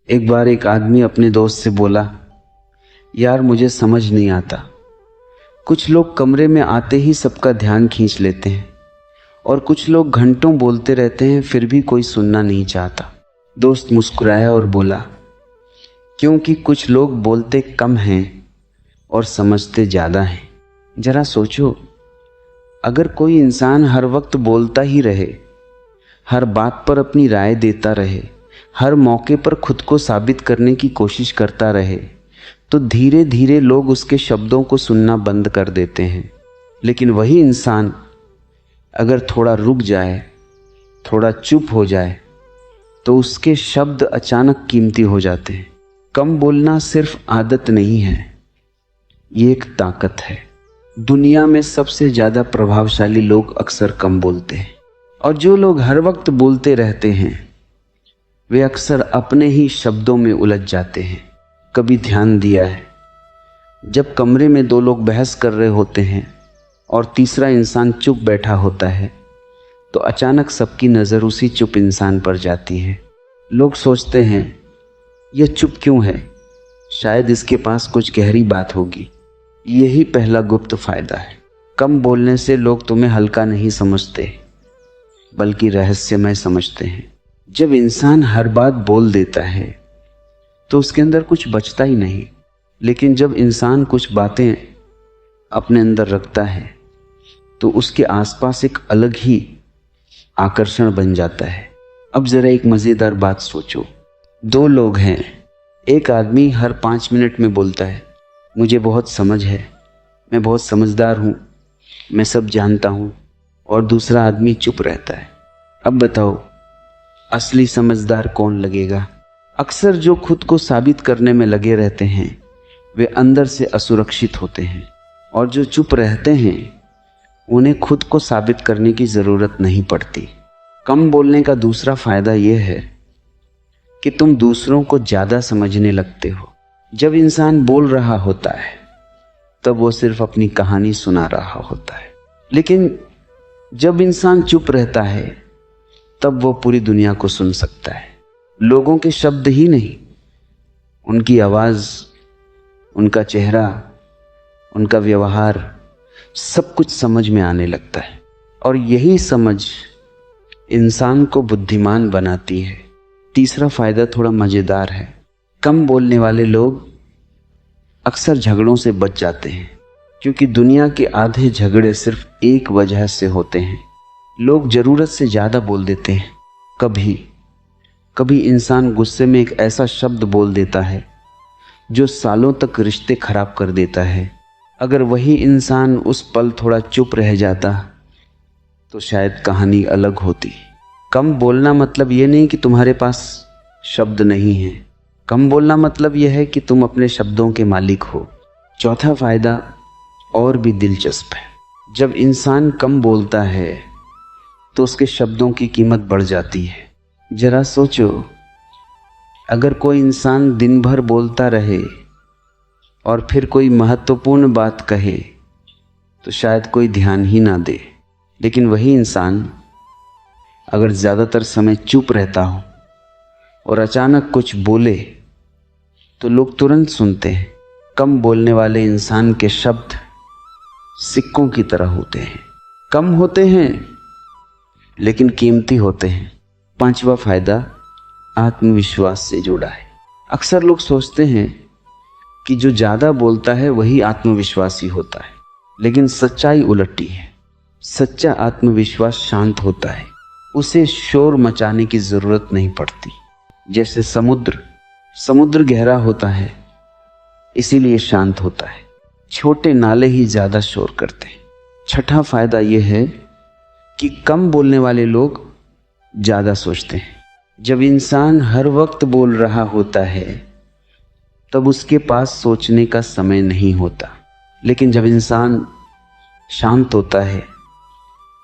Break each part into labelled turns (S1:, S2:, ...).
S1: एक बार एक आदमी अपने दोस्त से बोला, यार मुझे समझ नहीं आता, कुछ लोग कमरे में आते ही सबका ध्यान खींच लेते हैं और कुछ लोग घंटों बोलते रहते हैं फिर भी कोई सुनना नहीं चाहता। दोस्त मुस्कुराया और बोला, क्योंकि कुछ लोग बोलते कम हैं और समझते ज़्यादा हैं। जरा सोचो, अगर कोई इंसान हर वक्त बोलता ही रहे, हर बात पर अपनी राय देता रहे, हर मौके पर खुद को साबित करने की कोशिश करता रहे, तो धीरे धीरे लोग उसके शब्दों को सुनना बंद कर देते हैं। लेकिन वही इंसान अगर थोड़ा रुक जाए, थोड़ा चुप हो जाए, तो उसके शब्द अचानक कीमती हो जाते हैं। कम बोलना सिर्फ आदत नहीं है, ये एक ताकत है। दुनिया में सबसे ज़्यादा प्रभावशाली लोग अक्सर कम बोलते हैं, और जो लोग हर वक्त बोलते रहते हैं वे अक्सर अपने ही शब्दों में उलझ जाते हैं। कभी ध्यान दिया है, जब कमरे में दो लोग बहस कर रहे होते हैं और तीसरा इंसान चुप बैठा होता है, तो अचानक सबकी नज़र उसी चुप इंसान पर जाती है। लोग सोचते हैं, यह चुप क्यों है, शायद इसके पास कुछ गहरी बात होगी। यही पहला गुप्त फायदा है। कम बोलने से लोग तुम्हें हल्का नहीं समझते, बल्कि रहस्यमय समझते हैं। जब इंसान हर बात बोल देता है तो उसके अंदर कुछ बचता ही नहीं, लेकिन जब इंसान कुछ बातें अपने अंदर रखता है तो उसके आसपास एक अलग ही आकर्षण बन जाता है। अब जरा एक मज़ेदार बात सोचो, दो लोग हैं, एक आदमी हर 5 मिनट में बोलता है, मुझे बहुत समझ है, मैं बहुत समझदार हूँ, मैं सब जानता हूँ, और दूसरा आदमी चुप रहता है। अब बताओ, असली समझदार कौन लगेगा? अक्सर जो खुद को साबित करने में लगे रहते हैं वे अंदर से असुरक्षित होते हैं, और जो चुप रहते हैं उन्हें खुद को साबित करने की ज़रूरत नहीं पड़ती। कम बोलने का दूसरा फ़ायदा यह है कि तुम दूसरों को ज़्यादा समझने लगते हो। जब इंसान बोल रहा होता है तब वो सिर्फ अपनी कहानी सुना रहा होता है, लेकिन जब इंसान चुप रहता है तब वो पूरी दुनिया को सुन सकता है। लोगों के शब्द ही नहीं, उनकी आवाज़, उनका चेहरा, उनका व्यवहार, सब कुछ समझ में आने लगता है, और यही समझ इंसान को बुद्धिमान बनाती है। तीसरा फायदा थोड़ा मज़ेदार है। कम बोलने वाले लोग अक्सर झगड़ों से बच जाते हैं, क्योंकि दुनिया के आधे झगड़े सिर्फ एक वजह से होते हैं। लोग ज़रूरत से ज़्यादा बोल देते हैं। कभी कभी इंसान गुस्से में एक ऐसा शब्द बोल देता है जो सालों तक रिश्ते खराब कर देता है। अगर वही इंसान उस पल थोड़ा चुप रह जाता तो शायद कहानी अलग होती। कम बोलना मतलब ये नहीं कि तुम्हारे पास शब्द नहीं है, कम बोलना मतलब यह है कि तुम अपने शब्दों के मालिक हो। चौथा फायदा और भी दिलचस्प है। जब इंसान कम बोलता है तो उसके शब्दों की कीमत बढ़ जाती है। जरा सोचो, अगर कोई इंसान दिन भर बोलता रहे और फिर कोई महत्वपूर्ण बात कहे तो शायद कोई ध्यान ही ना दे, लेकिन वही इंसान अगर ज़्यादातर समय चुप रहता हो और अचानक कुछ बोले तो लोग तुरंत सुनते हैं। कम बोलने वाले इंसान के शब्द सिक्कों की तरह होते हैं, कम होते हैं लेकिन कीमती होते हैं। पांचवा फायदा आत्मविश्वास से जुड़ा है। अक्सर लोग सोचते हैं कि जो ज़्यादा बोलता है वही आत्मविश्वासी होता है, लेकिन सच्चाई उलटी है। सच्चा आत्मविश्वास शांत होता है, उसे शोर मचाने की ज़रूरत नहीं पड़ती। जैसे समुद्र गहरा होता है इसीलिए शांत होता है, छोटे नाले ही ज़्यादा शोर करते हैं। छठा फायदा यह है कि कम बोलने वाले लोग ज़्यादा सोचते हैं। जब इंसान हर वक्त बोल रहा होता है तब उसके पास सोचने का समय नहीं होता, लेकिन जब इंसान शांत होता है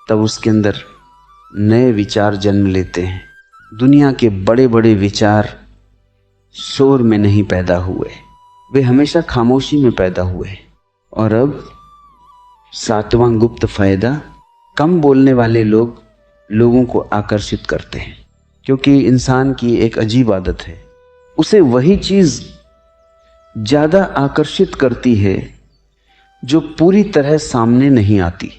S1: तब उसके अंदर नए विचार जन्म लेते हैं। दुनिया के बड़े बड़े विचार शोर में नहीं पैदा हुए, वे हमेशा खामोशी में पैदा हुए। और अब सातवां गुप्त फायदा, कम बोलने वाले लोग लोगों को आकर्षित करते हैं, क्योंकि इंसान की एक अजीब आदत है, उसे वही चीज ज्यादा आकर्षित करती है जो पूरी तरह सामने नहीं आती।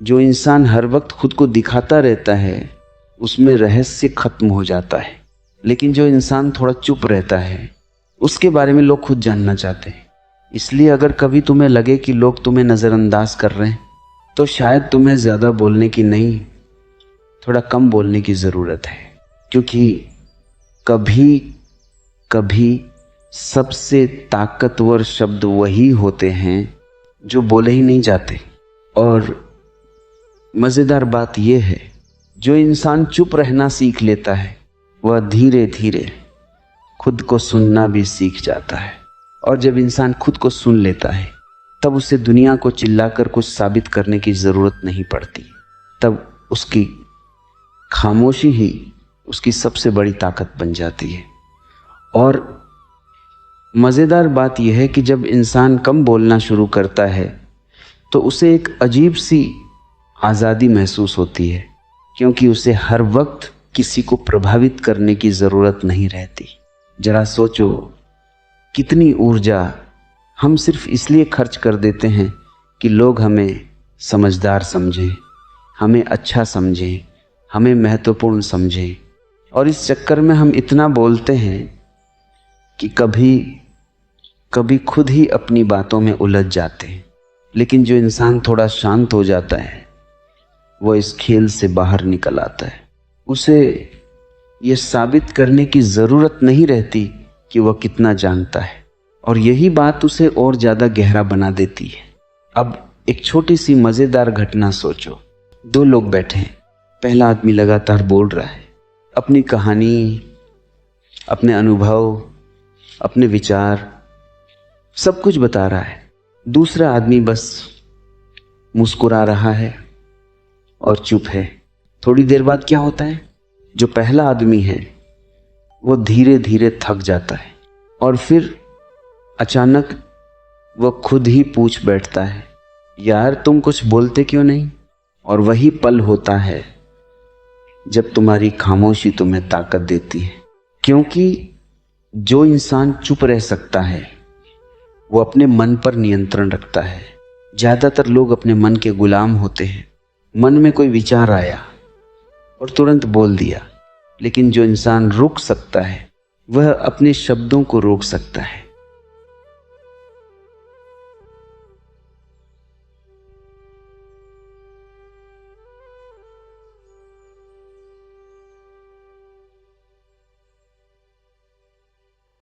S1: जो इंसान हर वक्त खुद को दिखाता रहता है उसमें रहस्य खत्म हो जाता है, लेकिन जो इंसान थोड़ा चुप रहता है उसके बारे में लोग खुद जानना चाहते हैं। इसलिए अगर कभी तुम्हें लगे कि लोग तुम्हें नज़रअंदाज कर रहे हैं तो शायद तुम्हें ज़्यादा बोलने की नहीं, थोड़ा कम बोलने की ज़रूरत है। क्योंकि कभी कभी सबसे ताकतवर शब्द वही होते हैं जो बोले ही नहीं जाते। और मज़ेदार बात यह है, जो इंसान चुप रहना सीख लेता है वह धीरे धीरे खुद को सुनना भी सीख जाता है। और जब इंसान खुद को सुन लेता है तब उसे दुनिया को चिल्लाकर कुछ साबित करने की ज़रूरत नहीं पड़ती। तब उसकी खामोशी ही उसकी सबसे बड़ी ताकत बन जाती है। और मज़ेदार बात यह है कि जब इंसान कम बोलना शुरू करता है तो उसे एक अजीब सी आज़ादी महसूस होती है, क्योंकि उसे हर वक्त किसी को प्रभावित करने की ज़रूरत नहीं रहती। जरा सोचो, कितनी ऊर्जा हम सिर्फ इसलिए खर्च कर देते हैं कि लोग हमें समझदार समझें, हमें अच्छा समझें, हमें महत्वपूर्ण समझें। और इस चक्कर में हम इतना बोलते हैं कि कभी कभी खुद ही अपनी बातों में उलझ जाते हैं। लेकिन जो इंसान थोड़ा शांत हो जाता है वो इस खेल से बाहर निकल आता है। उसे ये साबित करने की ज़रूरत नहीं रहती कि वह कितना जानता है, और यही बात उसे और ज़्यादा गहरा बना देती है। अब एक छोटी सी मज़ेदार घटना सोचो। दो लोग बैठे हैं, पहला आदमी लगातार बोल रहा है, अपनी कहानी, अपने अनुभव, अपने विचार, सब कुछ बता रहा है। दूसरा आदमी बस मुस्कुरा रहा है और चुप है। थोड़ी देर बाद क्या होता है, जो पहला आदमी है वो धीरे धीरे थक जाता है और फिर अचानक वह खुद ही पूछ बैठता है, यार तुम कुछ बोलते क्यों नहीं? और वही पल होता है जब तुम्हारी खामोशी तुम्हें ताकत देती है। क्योंकि जो इंसान चुप रह सकता है वो अपने मन पर नियंत्रण रखता है। ज़्यादातर लोग अपने मन के गुलाम होते हैं। मन में कोई विचार आया और तुरंत बोल दिया, लेकिन जो इंसान रुक सकता है वह अपने शब्दों को रोक सकता है।